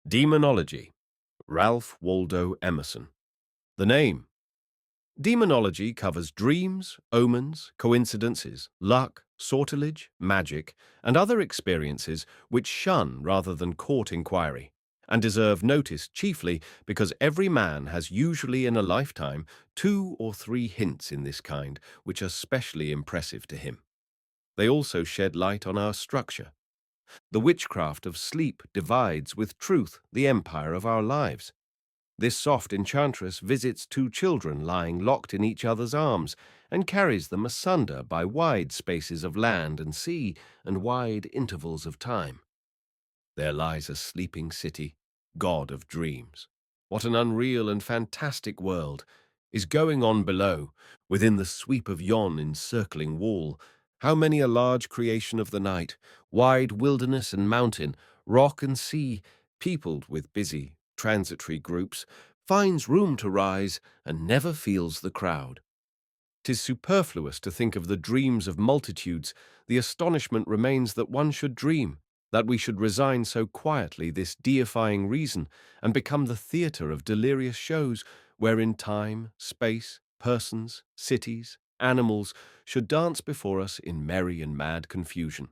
Demonology, Ralph Waldo Emerson. The name. Demonology covers dreams, omens, coincidences, luck, sortilege, magic, and other experiences which shun rather than court inquiry, and deserve notice chiefly because every man has usually in a lifetime 2 or 3 hints in this kind which are specially impressive to him. They also shed light on our structure. The witchcraft of sleep divides with truth the empire of our lives. This soft enchantress visits 2 children lying locked in each other's arms and carries them asunder by wide spaces of land and sea and wide intervals of time. There lies a sleeping city, god of dreams. What an unreal and fantastic world is going on below, within the sweep of yon encircling wall. How many a large creation of the night, wide wilderness and mountain, rock and sea, peopled with busy, transitory groups, finds room to rise and never feels the crowd. 'Tis superfluous to think of the dreams of multitudes. The astonishment remains that one should dream, that we should resign so quietly this deifying reason and become the theatre of delirious shows wherein time, space, persons, cities, animals should dance before us in merry and mad confusion.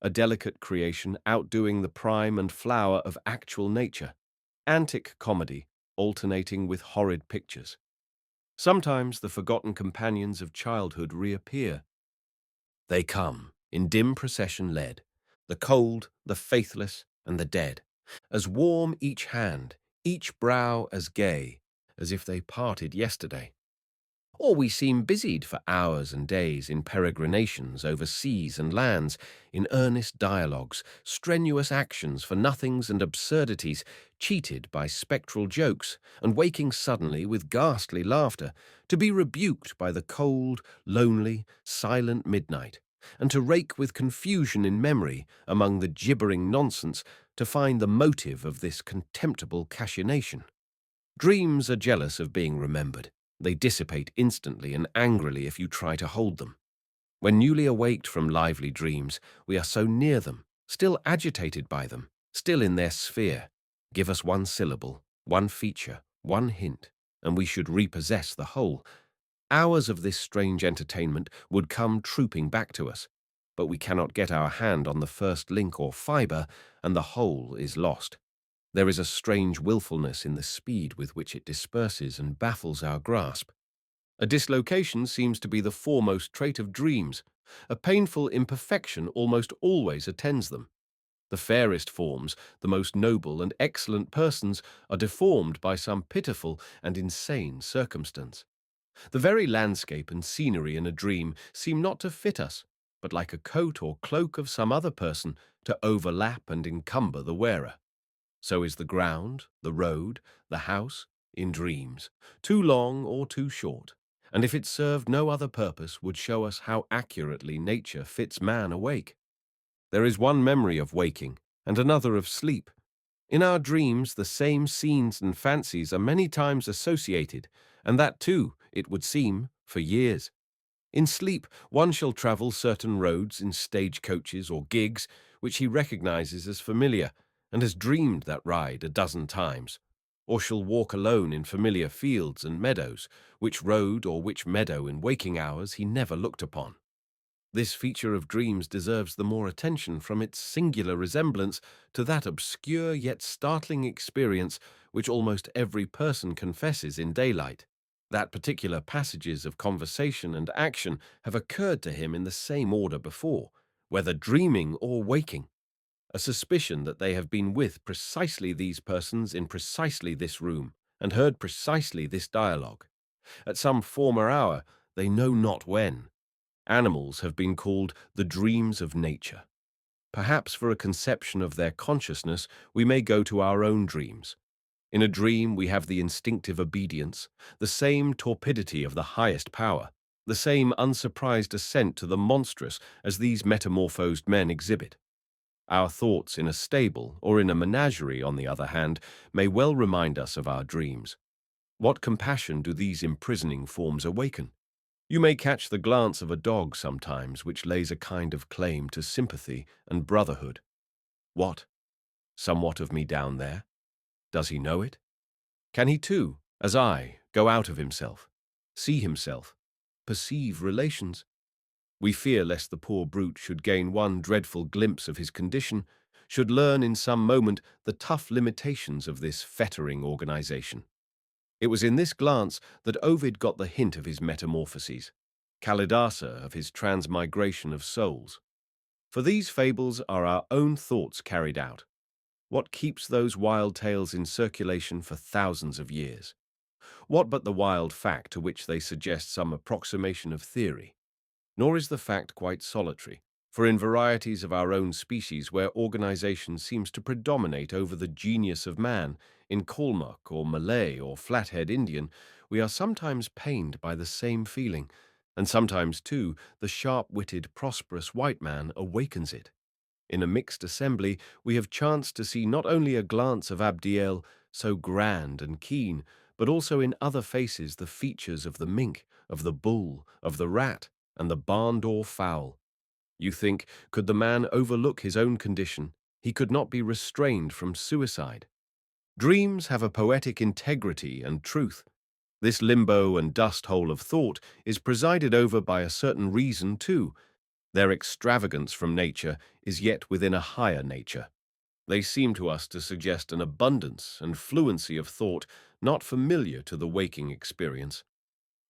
A delicate creation outdoing the prime and flower of actual nature, antic comedy alternating with horrid pictures. Sometimes the forgotten companions of childhood reappear. They come, in dim procession led, the cold, the faithless, and the dead, as warm each hand, each brow as gay, as if they parted yesterday. Or we seem busied for hours and days in peregrinations over seas and lands, in earnest dialogues, strenuous actions for nothings and absurdities, cheated by spectral jokes, and waking suddenly with ghastly laughter, to be rebuked by the cold, lonely, silent midnight, and to rake with confusion in memory among the gibbering nonsense to find the motive of this contemptible cachinnation. Dreams are jealous of being remembered. They dissipate instantly and angrily if you try to hold them. When newly awaked from lively dreams, we are so near them, still agitated by them, still in their sphere. Give us one syllable, one feature, one hint, and we should repossess the whole. Hours of this strange entertainment would come trooping back to us, but we cannot get our hand on the first link or fibre, and the whole is lost. There is a strange willfulness in the speed with which it disperses and baffles our grasp. A dislocation seems to be the foremost trait of dreams. A painful imperfection almost always attends them. The fairest forms, the most noble and excellent persons, are deformed by some pitiful and insane circumstance. The very landscape and scenery in a dream seem not to fit us, but like a coat or cloak of some other person, to overlap and encumber the wearer. So is the ground, the road, the house, in dreams, too long or too short, and if it served no other purpose would show us how accurately nature fits man awake. There is one memory of waking, and another of sleep. In our dreams the same scenes and fancies are many times associated, and that too, it would seem, for years. In sleep one shall travel certain roads in stagecoaches or gigs, which he recognizes as familiar, and has dreamed that ride a dozen times, or shall walk alone in familiar fields and meadows, which road or which meadow in waking hours he never looked upon. This feature of dreams deserves the more attention from its singular resemblance to that obscure yet startling experience which almost every person confesses in daylight. That particular passages of conversation and action have occurred to him in the same order before, whether dreaming or waking. A suspicion that they have been with precisely these persons in precisely this room, and heard precisely this dialogue. At some former hour, they know not when. Animals have been called the dreams of nature. Perhaps for a conception of their consciousness, we may go to our own dreams. In a dream we have the instinctive obedience, the same torpidity of the highest power, the same unsurprised assent to the monstrous as these metamorphosed men exhibit. Our thoughts in a stable or in a menagerie, on the other hand, may well remind us of our dreams. What compassion do these imprisoning forms awaken? You may catch the glance of a dog sometimes which lays a kind of claim to sympathy and brotherhood. What? Somewhat of me down there? Does he know it? Can he too, as I, go out of himself, see himself, perceive relations? We fear lest the poor brute should gain one dreadful glimpse of his condition, should learn in some moment the tough limitations of this fettering organization. It was in this glance that Ovid got the hint of his metamorphoses, Kalidasa of his transmigration of souls. For these fables are our own thoughts carried out. What keeps those wild tales in circulation for thousands of years? What but the wild fact to which they suggest some approximation of theory? Nor is the fact quite solitary, for in varieties of our own species where organization seems to predominate over the genius of man, in Kalmuk or Malay or Flathead Indian, we are sometimes pained by the same feeling, and sometimes, too, the sharp-witted, prosperous white man awakens it. In a mixed assembly, we have chanced to see not only a glance of Abdiel, so grand and keen, but also in other faces the features of the mink, of the bull, of the rat, and the barn-door fowl. You think, could the man overlook his own condition, he could not be restrained from suicide. Dreams have a poetic integrity and truth. This limbo and dust hole of thought is presided over by a certain reason too. Their extravagance from nature is yet within a higher nature. They seem to us to suggest an abundance and fluency of thought not familiar to the waking experience.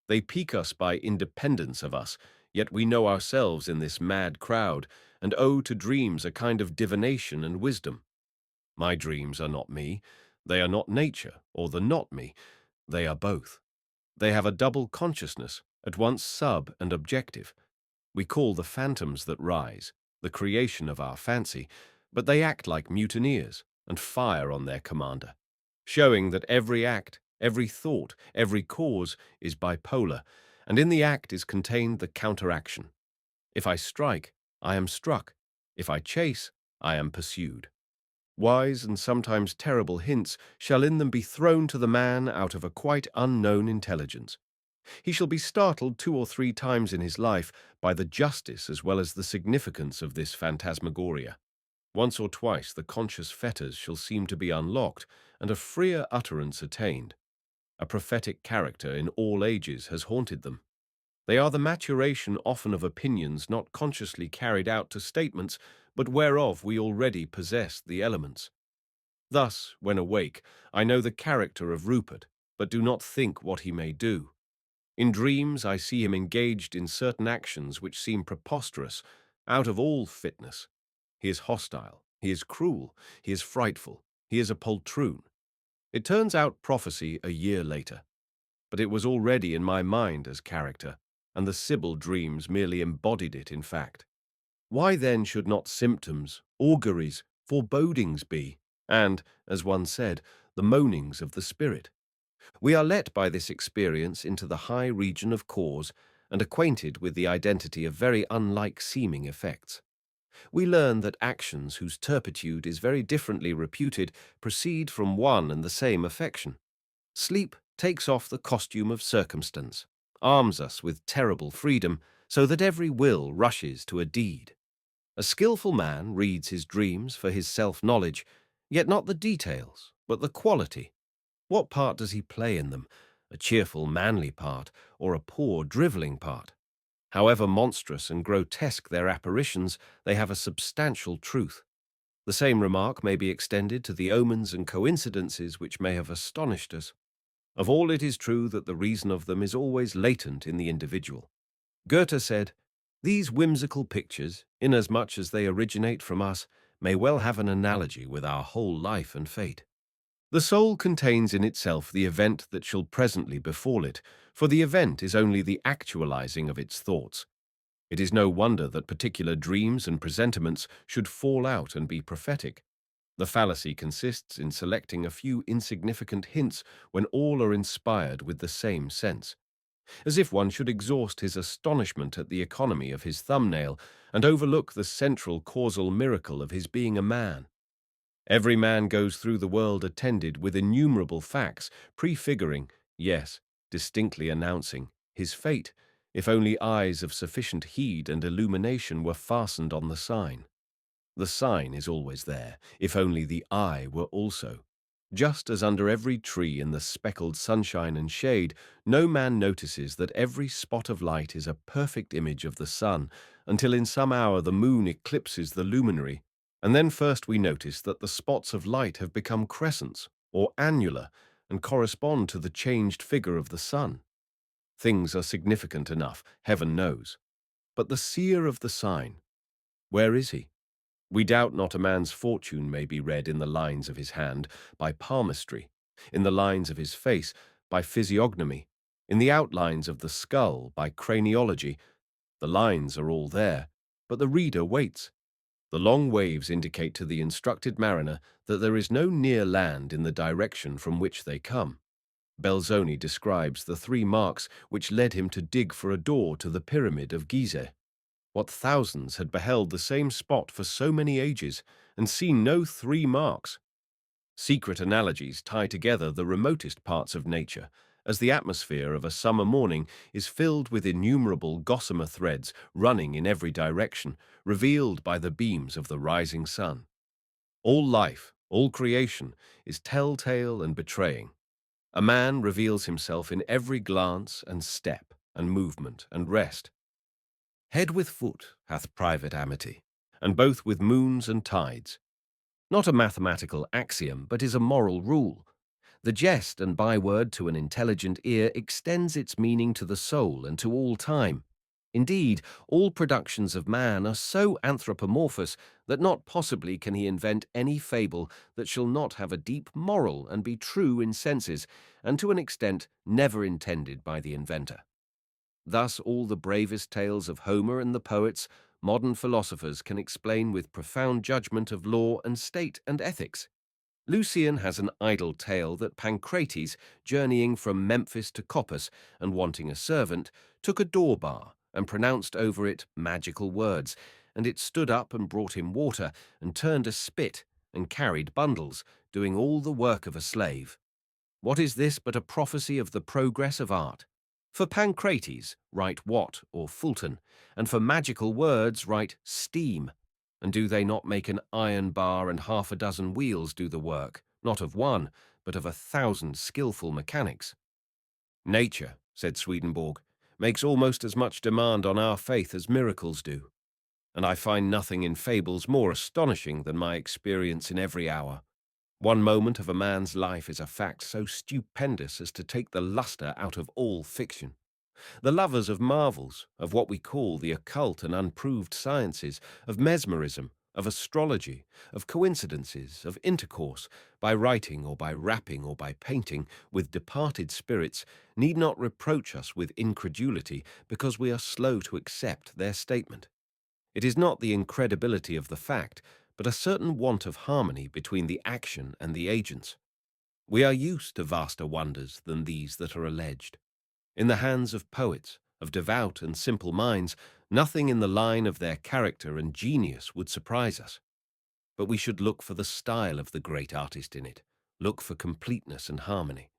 They pique us by independence of us, yet we know ourselves in this mad crowd, and owe to dreams a kind of divination and wisdom. My dreams are not me, they are not nature, or the not me, they are both. They have a double consciousness, at once sub and objective. We call the phantoms that rise, the creation of our fancy, but they act like mutineers and fire on their commander, showing that every act, every thought, every cause is bipolar, and in the act is contained the counteraction. If I strike, I am struck. If I chase, I am pursued. Wise and sometimes terrible hints shall in them be thrown to the man out of a quite unknown intelligence. He shall be startled 2 or 3 times in his life by the justice as well as the significance of this phantasmagoria. Once or twice the conscious fetters shall seem to be unlocked and a freer utterance attained. A prophetic character in all ages has haunted them. They are the maturation often of opinions not consciously carried out to statements, but whereof we already possess the elements. Thus, when awake, I know the character of Rupert, but do not think what he may do. In dreams I see him engaged in certain actions which seem preposterous, out of all fitness. He is hostile, he is cruel, he is frightful, he is a poltroon. It turns out prophecy a year later, but it was already in my mind as character, and the Sibyl dreams merely embodied it in fact. Why then should not symptoms, auguries, forebodings be, and, as one said, the moanings of the spirit? We are let by this experience into the high region of cause and acquainted with the identity of very unlike seeming effects. We learn that actions whose turpitude is very differently reputed proceed from one and the same affection. Sleep takes off the costume of circumstance, arms us with terrible freedom, so that every will rushes to a deed. A skilful man reads his dreams for his self-knowledge, yet not the details, but the quality. What part does he play in them? A cheerful, manly part, or a poor, drivelling part? However monstrous and grotesque their apparitions, they have a substantial truth. The same remark may be extended to the omens and coincidences which may have astonished us. Of all it is true that the reason of them is always latent in the individual. Goethe said, "These whimsical pictures, inasmuch as they originate from us, may well have an analogy with our whole life and fate." The soul contains in itself the event that shall presently befall it, for the event is only the actualizing of its thoughts. It is no wonder that particular dreams and presentiments should fall out and be prophetic. The fallacy consists in selecting a few insignificant hints when all are inspired with the same sense, as if one should exhaust his astonishment at the economy of his thumbnail and overlook the central causal miracle of his being a man. Every man goes through the world attended with innumerable facts, prefiguring, yes, distinctly announcing, his fate, if only eyes of sufficient heed and illumination were fastened on the sign. The sign is always there, if only the eye were also. Just as under every tree in the speckled sunshine and shade, no man notices that every spot of light is a perfect image of the sun, until in some hour the moon eclipses the luminary, and then first we notice that the spots of light have become crescents, or annular, and correspond to the changed figure of the sun. Things are significant enough, heaven knows. But the seer of the sign, where is he? We doubt not a man's fortune may be read in the lines of his hand by palmistry, in the lines of his face by physiognomy, in the outlines of the skull by craniology. The lines are all there, but the reader waits. The long waves indicate to the instructed mariner that there is no near land in the direction from which they come. Belzoni describes the 3 marks which led him to dig for a door to the pyramid of Gizeh. What thousands had beheld the same spot for so many ages and seen no 3 marks? Secret analogies tie together the remotest parts of nature, as the atmosphere of a summer morning is filled with innumerable gossamer threads running in every direction, revealed by the beams of the rising sun. All life, all creation, is telltale and betraying. A man reveals himself in every glance and step and movement and rest. Head with foot hath private amity, and both with moons and tides. Not a mathematical axiom, but is a moral rule. The jest and byword to an intelligent ear extends its meaning to the soul and to all time. Indeed, all productions of man are so anthropomorphous that not possibly can he invent any fable that shall not have a deep moral and be true in senses, and to an extent never intended by the inventor. Thus all the bravest tales of Homer and the poets, modern philosophers can explain with profound judgment of law and state and ethics. Lucian has an idle tale that Pancrates, journeying from Memphis to Copus and wanting a servant, took a door bar and pronounced over it magical words, and it stood up and brought him water and turned a spit and carried bundles, doing all the work of a slave. What is this but a prophecy of the progress of art? For Pancrates, write Watt or Fulton, and for magical words write steam. And do they not make an iron bar and 6 wheels do the work, not of one, but of 1,000 skillful mechanics? Nature, said Swedenborg, makes almost as much demand on our faith as miracles do, and I find nothing in fables more astonishing than my experience in every hour. One moment of a man's life is a fact so stupendous as to take the lustre out of all fiction. The lovers of marvels, of what we call the occult and unproved sciences, of mesmerism, of astrology, of coincidences, of intercourse, by writing or by rapping or by painting, with departed spirits, need not reproach us with incredulity because we are slow to accept their statement. It is not the incredibility of the fact, but a certain want of harmony between the action and the agents. We are used to vaster wonders than these that are alleged. In the hands of poets, of devout and simple minds, nothing in the line of their character and genius would surprise us. But we should look for the style of the great artist in it, look for completeness and harmony.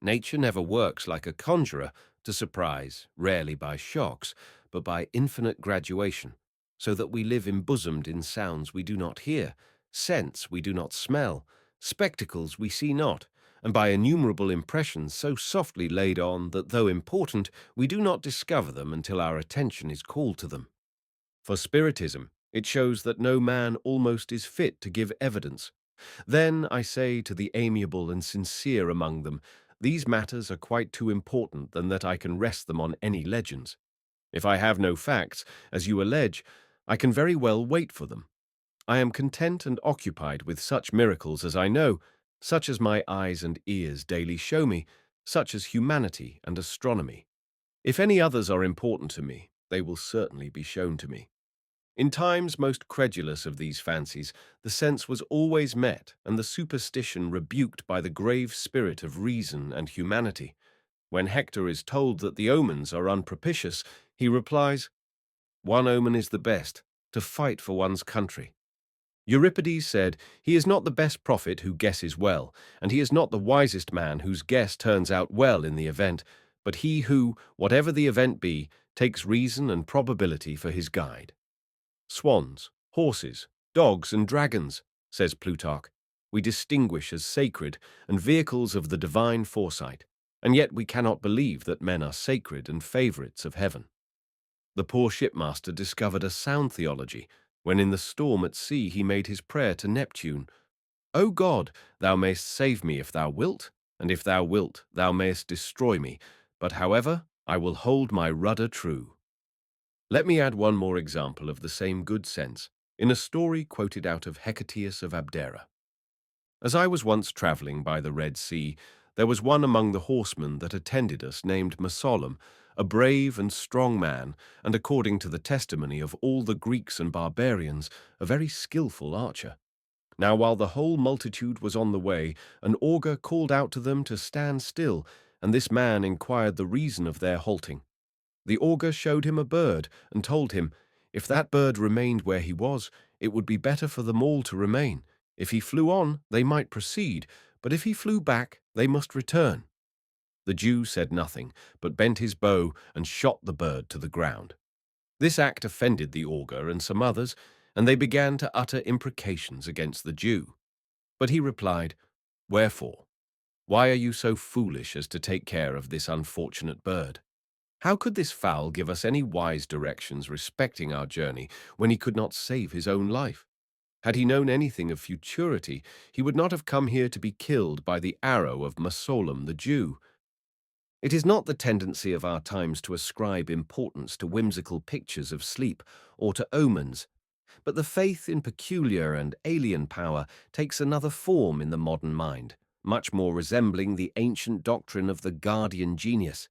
Nature never works like a conjurer to surprise, rarely by shocks, but by infinite graduation, so that we live embosomed in sounds we do not hear, scents we do not smell, spectacles we see not, and by innumerable impressions so softly laid on that, though important, we do not discover them until our attention is called to them. For Spiritism, it shows that no man almost is fit to give evidence. Then I say to the amiable and sincere among them, these matters are quite too important than that I can rest them on any legends. If I have no facts, as you allege, I can very well wait for them. I am content and occupied with such miracles as I know, such as my eyes and ears daily show me, such as humanity and astronomy. If any others are important to me, they will certainly be shown to me. In times most credulous of these fancies, the sense was always met and the superstition rebuked by the grave spirit of reason and humanity. When Hector is told that the omens are unpropitious, he replies, "One omen is the best, to fight for one's country." Euripides said, "He is not the best prophet who guesses well, and he is not the wisest man whose guess turns out well in the event, but he who, whatever the event be, takes reason and probability for his guide." Swans, horses, dogs, and dragons, says Plutarch. we distinguish as sacred and vehicles of the divine foresight, and yet we cannot believe that men are sacred and favorites of heaven. The poor shipmaster discovered a sound theology when in the storm at sea he made his prayer to Neptune, O God, thou mayst save me if thou wilt, and if thou wilt, thou mayst destroy me, but however, I will hold my rudder true. Let me add one more example of the same good sense in a story quoted out of Hecataeus of Abdera. As I was once travelling by the Red Sea, there was one among the horsemen that attended us named Masolum, a brave and strong man, and according to the testimony of all the Greeks and barbarians, a very skillful archer. Now while the whole multitude was on the way, an augur called out to them to stand still, and this man inquired the reason of their halting. The augur showed him a bird, and told him, if that bird remained where he was, it would be better for them all to remain. If he flew on, they might proceed, but if he flew back, they must return. The Jew said nothing, but bent his bow and shot the bird to the ground. This act offended the augur and some others, and they began to utter imprecations against the Jew. But he replied, Wherefore? Why are you so foolish as to take care of this unfortunate bird? How could this fowl give us any wise directions respecting our journey when he could not save his own life? Had he known anything of futurity, he would not have come here to be killed by the arrow of Masolum the Jew. It is not the tendency of our times to ascribe importance to whimsical pictures of sleep or to omens, but the faith in peculiar and alien power takes another form in the modern mind, much more resembling the ancient doctrine of the guardian genius.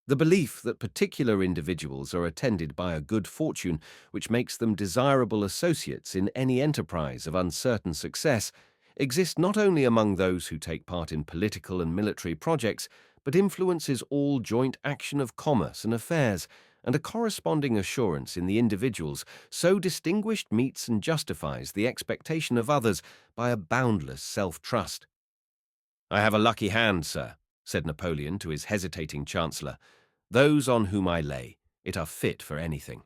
The belief that particular individuals are attended by a good fortune which makes them desirable associates in any enterprise of uncertain success exists not only among those who take part in political and military projects, but influences all joint action of commerce and affairs, and a corresponding assurance in the individuals so distinguished meets and justifies the expectation of others by a boundless self-trust. I have a lucky hand, sir, said Napoleon to his hesitating chancellor. Those on whom I lay, it are fit for anything.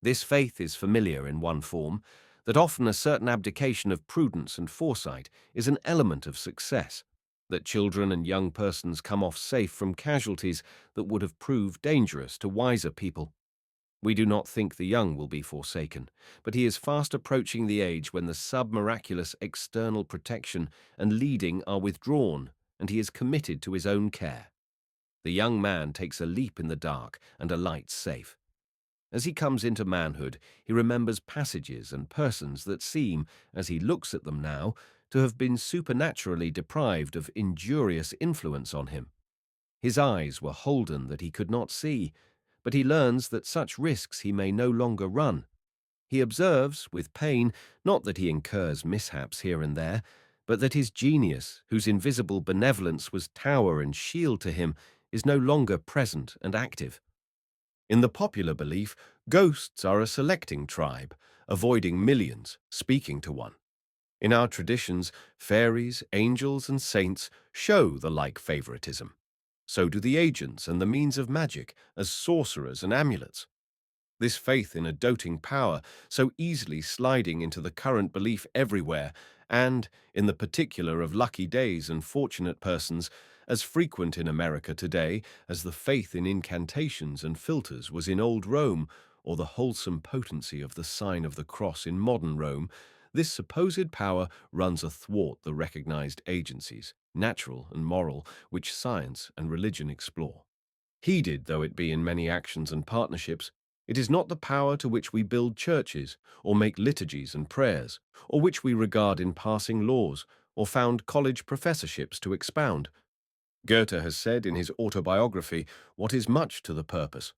This faith is familiar in one form, that often a certain abdication of prudence and foresight is an element of success, that children and young persons come off safe from casualties that would have proved dangerous to wiser people. We do not think the young will be forsaken, but he is fast approaching the age when the sub-miraculous external protection and leading are withdrawn, and he is committed to his own care. The young man takes a leap in the dark and alights safe. As he comes into manhood, he remembers passages and persons that seem, as he looks at them now, to have been supernaturally deprived of injurious influence on him. His eyes were holden that he could not see, but he learns that such risks he may no longer run. He observes, with pain, not that he incurs mishaps here and there, but that his genius, whose invisible benevolence was tower and shield to him, is no longer present and active. In the popular belief, ghosts are a selecting tribe, avoiding millions, speaking to one. In our traditions, fairies, angels, and saints show the like favoritism. So do the agents and the means of magic, as sorcerers and amulets. This faith in a doting power, so easily sliding into the current belief everywhere, and, in the particular of lucky days and fortunate persons, as frequent in America today as the faith in incantations and philters was in old Rome, or the wholesome potency of the sign of the cross in modern Rome, this supposed power runs athwart the recognized agencies, natural and moral, which science and religion explore. Heeded though it be in many actions and partnerships, it is not the power to which we build churches, or make liturgies and prayers, or which we regard in passing laws, or found college professorships to expound. Goethe has said in his autobiography what is much to the purpose.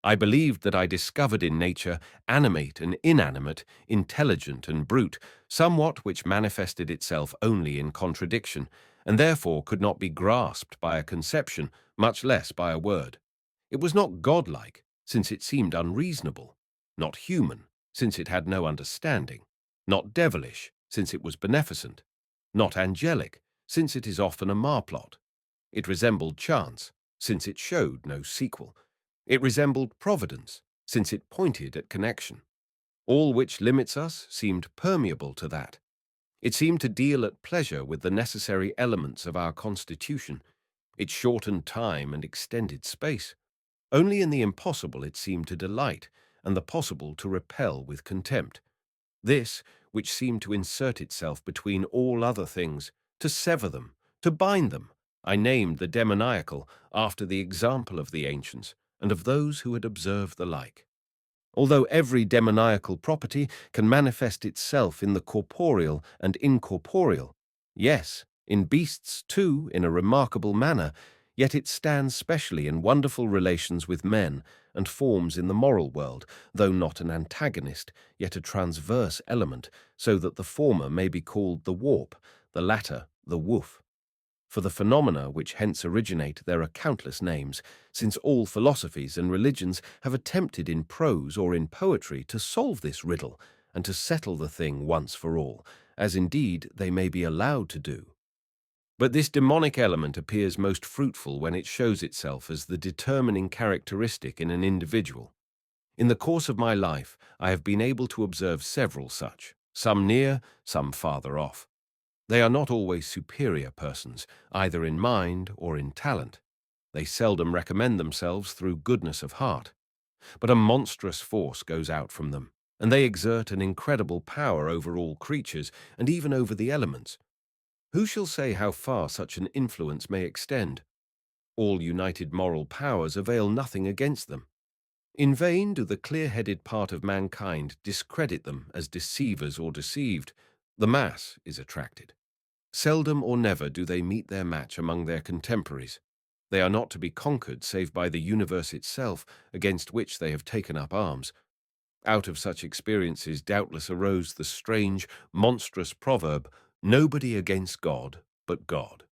I believed that I discovered in nature, animate and inanimate, intelligent and brute, somewhat which manifested itself only in contradiction, and therefore could not be grasped by a conception, much less by a word. It was not godlike, since it seemed unreasonable, not human, since it had no understanding, not devilish, since it was beneficent, not angelic, since it is often a marplot. It resembled chance, since it showed no sequel. It resembled providence, since it pointed at connection. All which limits us seemed permeable to that. It seemed to deal at pleasure with the necessary elements of our constitution. It shortened time and extended space. Only in the impossible it seemed to delight, and the possible to repel with contempt. This, which seemed to insert itself between all other things, to sever them, to bind them, I named the demoniacal after the example of the ancients and of those who had observed the like. Although every demoniacal property can manifest itself in the corporeal and incorporeal, yes, in beasts too, in a remarkable manner, yet it stands specially in wonderful relations with men and forms in the moral world, though not an antagonist, yet a transverse element, so that the former may be called the warp, the latter the woof. For the phenomena which hence originate there are countless names, since all philosophies and religions have attempted in prose or in poetry to solve this riddle and to settle the thing once for all, as indeed they may be allowed to do. But this demonic element appears most fruitful when it shows itself as the determining characteristic in an individual. In the course of my life, I have been able to observe several such, some near, some farther off. They are not always superior persons, either in mind or in talent. They seldom recommend themselves through goodness of heart. But a monstrous force goes out from them, and they exert an incredible power over all creatures and even over the elements. Who shall say how far such an influence may extend? All united moral powers avail nothing against them. In vain do the clear-headed part of mankind discredit them as deceivers or deceived. The mass is attracted. Seldom or never do they meet their match among their contemporaries. They are not to be conquered save by the universe itself, against which they have taken up arms. Out of such experiences doubtless arose the strange, monstrous proverb, "Nobody against God but God."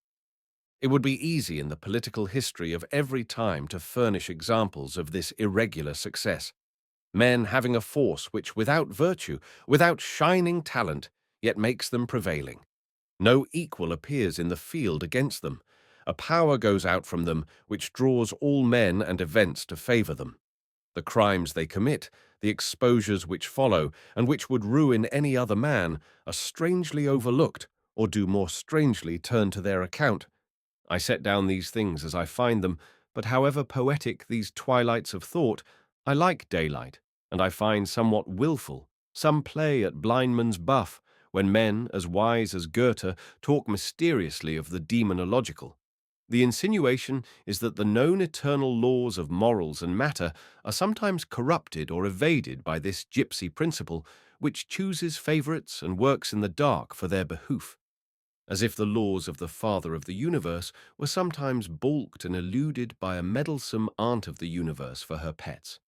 It would be easy in the political history of every time to furnish examples of this irregular success. Men having a force which without virtue, without shining talent, yet makes them prevailing. No equal appears in the field against them. A power goes out from them which draws all men and events to favor them. The crimes they commit, the exposures which follow, and which would ruin any other man, are strangely overlooked, or do more strangely turn to their account. I set down these things as I find them, but however poetic these twilights of thought, I like daylight, and I find somewhat wilful some play at blindman's buff, when men, as wise as Goethe, talk mysteriously of the demonological. The insinuation is that the known eternal laws of morals and matter are sometimes corrupted or evaded by this gypsy principle, which chooses favourites and works in the dark for their behoof, as if the laws of the Father of the universe were sometimes balked and eluded by a meddlesome aunt of the universe for her pets.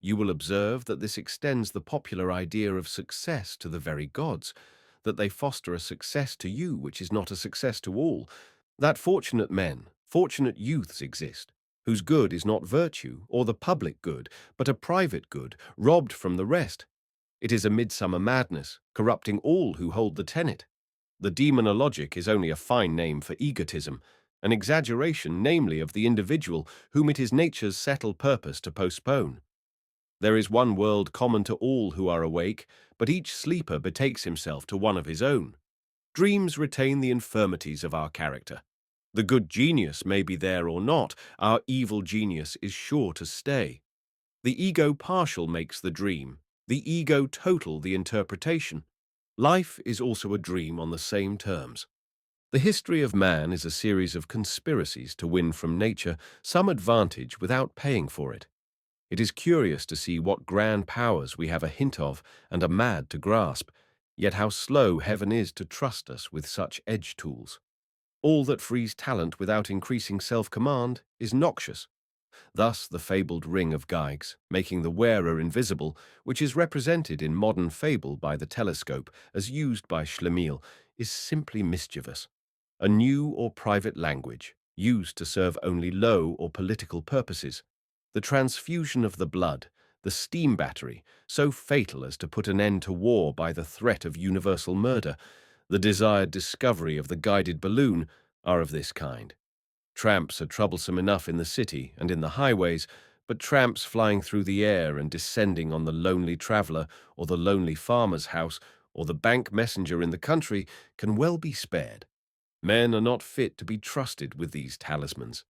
You will observe that this extends the popular idea of success to the very gods, that they foster a success to you which is not a success to all, that fortunate men, fortunate youths exist, whose good is not virtue or the public good, but a private good, robbed from the rest. It is a midsummer madness, corrupting all who hold the tenet. The demonologic is only a fine name for egotism, an exaggeration, namely, of the individual whom it is nature's settled purpose to postpone. There is one world common to all who are awake, but each sleeper betakes himself to one of his own. Dreams retain the infirmities of our character. The good genius may be there or not, our evil genius is sure to stay. The ego partial makes the dream, the ego total the interpretation. Life is also a dream on the same terms. The history of man is a series of conspiracies to win from nature some advantage without paying for it. It is curious to see what grand powers we have a hint of and are mad to grasp, yet how slow heaven is to trust us with such edge tools. All that frees talent without increasing self-command is noxious. Thus the fabled ring of Geigs, making the wearer invisible, which is represented in modern fable by the telescope as used by Schlemiel, is simply mischievous. A new or private language, used to serve only low or political purposes. The transfusion of the blood, the steam battery, so fatal as to put an end to war by the threat of universal murder, the desired discovery of the guided balloon, are of this kind. Tramps are troublesome enough in the city and in the highways, but tramps flying through the air and descending on the lonely traveller or the lonely farmer's house, or the bank messenger in the country can well be spared. Men are not fit to be trusted with these talismans.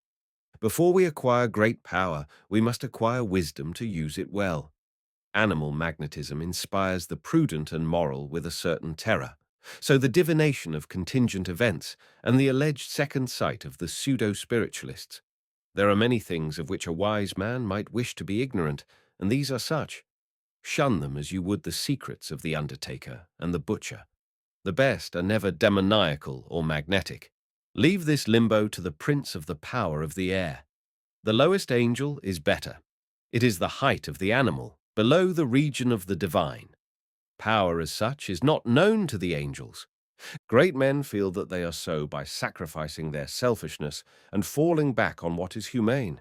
Before we acquire great power, we must acquire wisdom to use it well. Animal magnetism inspires the prudent and moral with a certain terror. So the divination of contingent events and the alleged second sight of the pseudo-spiritualists. There are many things of which a wise man might wish to be ignorant, and these are such. Shun them as you would the secrets of the undertaker and the butcher. The best are never demoniacal or magnetic. Leave this limbo to the prince of the power of the air. The lowest angel is better. It is the height of the animal, below the region of the divine. Power as such is not known to the angels. Great men feel that they are so by sacrificing their selfishness and falling back on what is humane,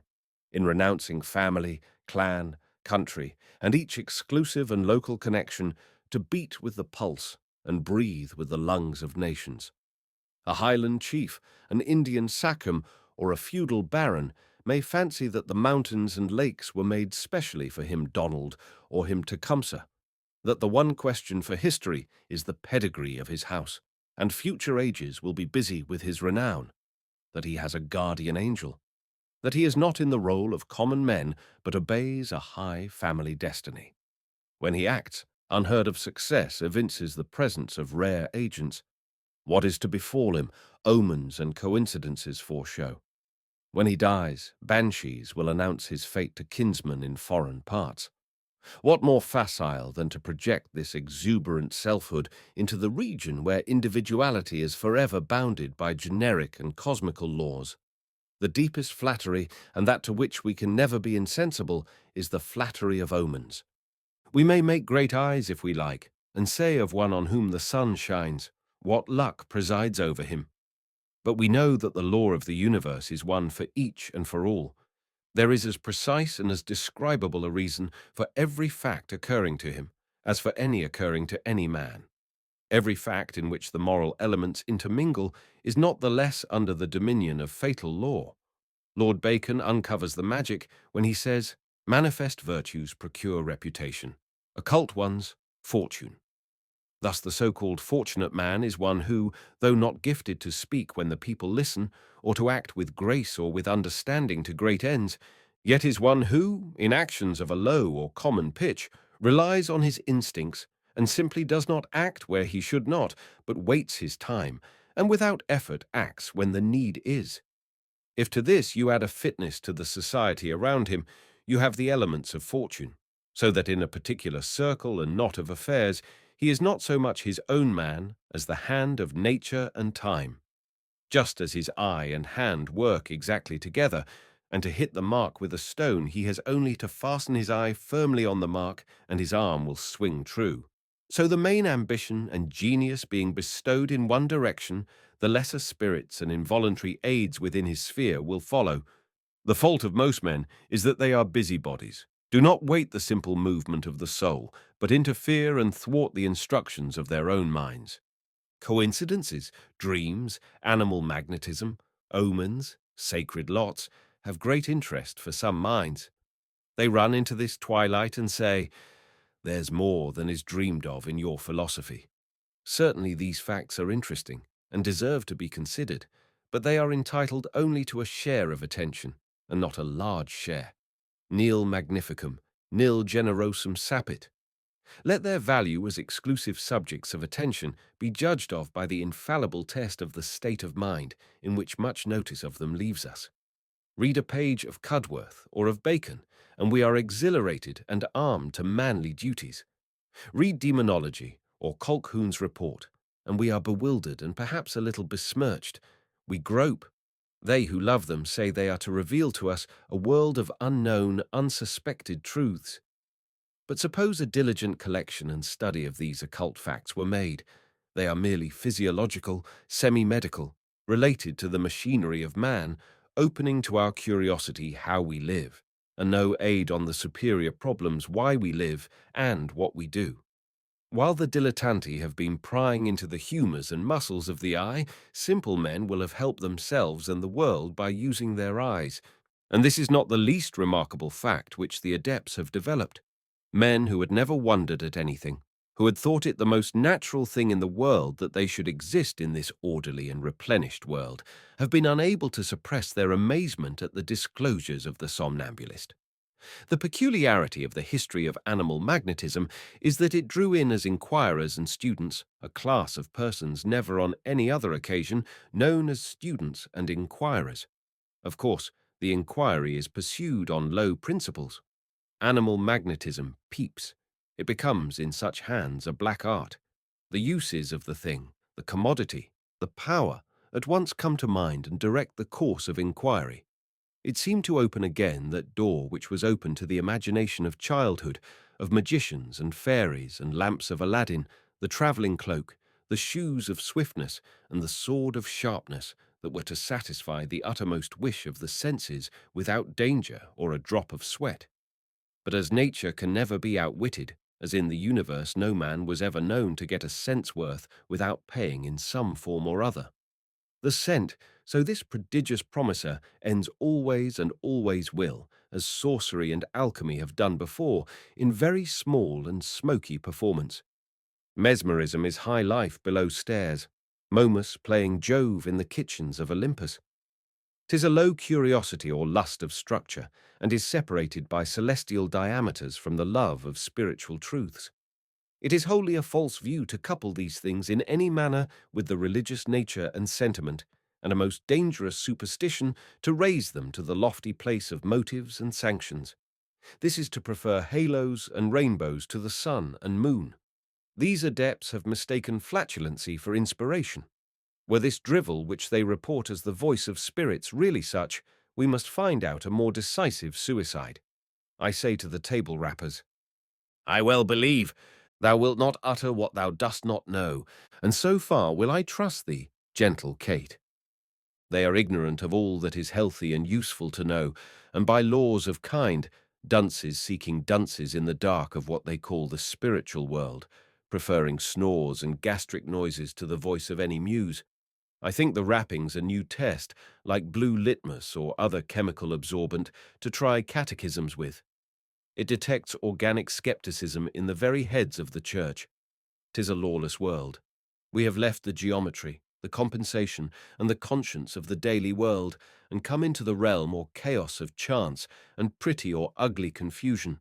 in renouncing family, clan, country, and each exclusive and local connection to beat with the pulse and breathe with the lungs of nations. A Highland chief, an Indian sachem, or a feudal baron may fancy that the mountains and lakes were made specially for him Donald or him Tecumseh, that the one question for history is the pedigree of his house, and future ages will be busy with his renown, that he has a guardian angel, that he is not in the role of common men but obeys a high family destiny. When he acts, unheard of success evinces the presence of rare agents. What is to befall him, omens and coincidences foreshow. When he dies, banshees will announce his fate to kinsmen in foreign parts. What more facile than to project this exuberant selfhood into the region where individuality is forever bounded by generic and cosmical laws? The deepest flattery, and that to which we can never be insensible, is the flattery of omens. We may make great eyes if we like, and say of one on whom the sun shines, "What luck presides over him?" But we know that the law of the universe is one for each and for all. There is as precise and as describable a reason for every fact occurring to him as for any occurring to any man. Every fact in which the moral elements intermingle is not the less under the dominion of fatal law. Lord Bacon uncovers the magic when he says, "Manifest virtues procure reputation, occult ones, fortune." Thus the so-called fortunate man is one who, though not gifted to speak when the people listen, or to act with grace or with understanding to great ends, yet is one who, in actions of a low or common pitch, relies on his instincts and simply does not act where he should not, but waits his time, and without effort acts when the need is. If to this you add a fitness to the society around him, you have the elements of fortune, so that in a particular circle and knot of affairs he is not so much his own man as the hand of nature and time. Just as his eye and hand work exactly together, and to hit the mark with a stone he has only to fasten his eye firmly on the mark and his arm will swing true. So the main ambition and genius being bestowed in one direction, the lesser spirits and involuntary aids within his sphere will follow. The fault of most men is that they are busybodies, do not wait the simple movement of the soul, but interfere and thwart the instructions of their own minds. Coincidences, dreams, animal magnetism, omens, sacred lots have great interest for some minds. They run into this twilight and say, "There's more than is dreamed of in your philosophy." Certainly these facts are interesting and deserve to be considered, but they are entitled only to a share of attention, and not a large share. Nil magnificum, nil generosum sapit. Let their value as exclusive subjects of attention be judged of by the infallible test of the state of mind in which much notice of them leaves us. Read a page of Cudworth or of Bacon, and we are exhilarated and armed to manly duties. Read Demonology or Colquhoun's Report, and we are bewildered and perhaps a little besmirched. We grope. They who love them say they are to reveal to us a world of unknown, unsuspected truths. But suppose a diligent collection and study of these occult facts were made. They are merely physiological, semi-medical, related to the machinery of man, opening to our curiosity how we live, and no aid on the superior problems why we live and what we do. While the dilettanti have been prying into the humours and muscles of the eye, simple men will have helped themselves and the world by using their eyes. And this is not the least remarkable fact which the adepts have developed. Men who had never wondered at anything, who had thought it the most natural thing in the world that they should exist in this orderly and replenished world, have been unable to suppress their amazement at the disclosures of the somnambulist. The peculiarity of the history of animal magnetism is that it drew in as inquirers and students a class of persons never on any other occasion known as students and inquirers. Of course, the inquiry is pursued on low principles. Animal magnetism peeps. It becomes, in such hands, a black art. The uses of the thing, the commodity, the power, at once come to mind and direct the course of inquiry. It seemed to open again that door which was open to the imagination of childhood, of magicians and fairies and lamps of Aladdin, the travelling cloak, the shoes of swiftness, and the sword of sharpness, that were to satisfy the uttermost wish of the senses without danger or a drop of sweat. But as nature can never be outwitted, as in the universe no man was ever known to get a cent's worth without paying in some form or other. The cent, so this prodigious promiser, ends always and always will, as sorcery and alchemy have done before, in very small and smoky performance. Mesmerism is high life below stairs, Momus playing Jove in the kitchens of Olympus. 'Tis a low curiosity or lust of structure, and is separated by celestial diameters from the love of spiritual truths. It is wholly a false view to couple these things in any manner with the religious nature and sentiment, and a most dangerous superstition to raise them to the lofty place of motives and sanctions. This is to prefer halos and rainbows to the sun and moon. These adepts have mistaken flatulency for inspiration. Were this drivel which they report as the voice of spirits really such, we must find out a more decisive suicide. I say to the table rappers, I well believe thou wilt not utter what thou dost not know, and so far will I trust thee, gentle Kate. They are ignorant of all that is healthy and useful to know, and by laws of kind, dunces seeking dunces in the dark of what they call the spiritual world, preferring snores and gastric noises to the voice of any muse. I think the rapping's a new test, like blue litmus or other chemical absorbent, to try catechisms with. It detects organic skepticism in the very heads of the church. 'Tis a lawless world. We have left the geometry, the compensation, and the conscience of the daily world, and come into the realm or chaos of chance and pretty or ugly confusion.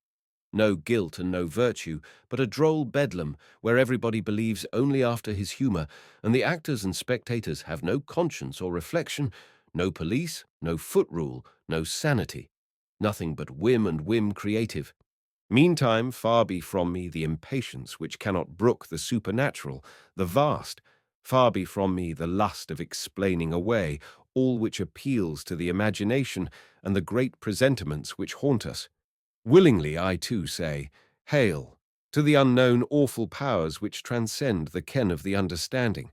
No guilt and no virtue, but a droll bedlam where everybody believes only after his humour, and the actors and spectators have no conscience or reflection, no police, no foot rule, no sanity, nothing but whim and whim creative. Meantime, far be from me the impatience which cannot brook the supernatural, the vast, far be from me the lust of explaining away all which appeals to the imagination and the great presentiments which haunt us. Willingly I too say, Hail, to the unknown awful powers which transcend the ken of the understanding.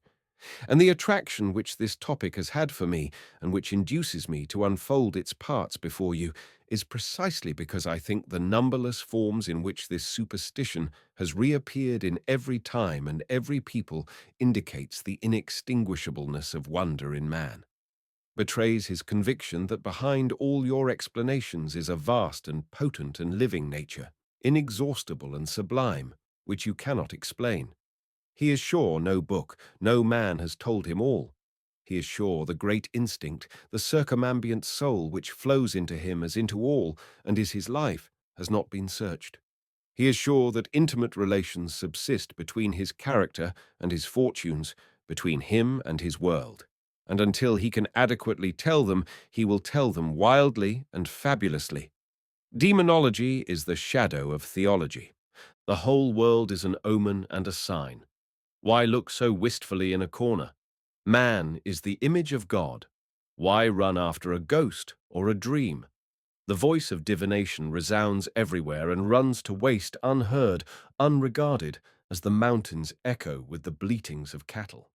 And the attraction which this topic has had for me, and which induces me to unfold its parts before you, is precisely because I think the numberless forms in which this superstition has reappeared in every time and every people indicates the inextinguishableness of wonder in man, betrays his conviction that behind all your explanations is a vast and potent and living nature, inexhaustible and sublime, which you cannot explain. He is sure no book, no man has told him all. He is sure the great instinct, the circumambient soul which flows into him as into all, and is his life, has not been searched. He is sure that intimate relations subsist between his character and his fortunes, between him and his world, and until he can adequately tell them, he will tell them wildly and fabulously. Demonology is the shadow of theology. The whole world is an omen and a sign. Why look so wistfully in a corner? Man is the image of God. Why run after a ghost or a dream? The voice of divination resounds everywhere and runs to waste unheard, unregarded, as the mountains echo with the bleatings of cattle.